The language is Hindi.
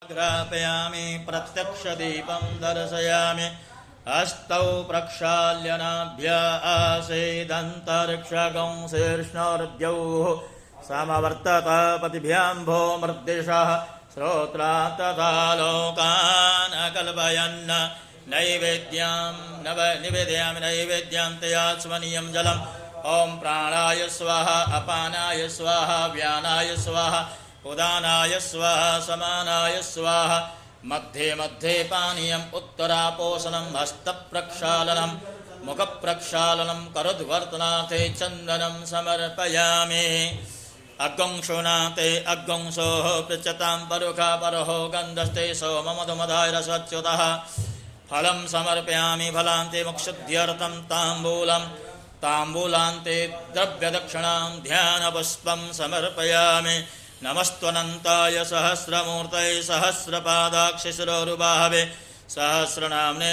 ग्रापयामि प्रत्यक्षदीपं दर्शयामि हस्तौ प्रक्षाल्यनाभ्यासेदन्तरिक्षगं शीर्ष्णोर्द्यौः समवर्ततपतिभ्याम्भो मृद्दिशः श्रोत्रात् तथा लोकान् अकल्पयन् निवेदयामि नैवेद्यं तयास्मनीयं जलम् ॐ प्राणाय स्वाहा अपानाय स्वाहा व्यानाय स्वाहा उदानाय स्वाहा समानाय स्वाहा मध्ये मध्ये पानीयम् उत्तरापोषणं हस्तप्रक्षालनं मुखप्रक्षालनं करोद्वर्तनाथे चन्दनं समर्पयामि अग्गंशोनाते अग्गंशोः पृच्छतां परुखा परोहो गन्धस्ते सोममधुमधाय रसच्युतः फलं समर्पयामि फलान्ते मोक्षुद्ध्यर्थं ताम्बूलान्ते द्रव्यदक्षिणां ध्यानपुष्पं समर्पयामि नमस्त्वनन्ताय सहस्रमूर्तये सहस्रपादाक्षिशिरोरुबाहवे सहस्रनाम्ने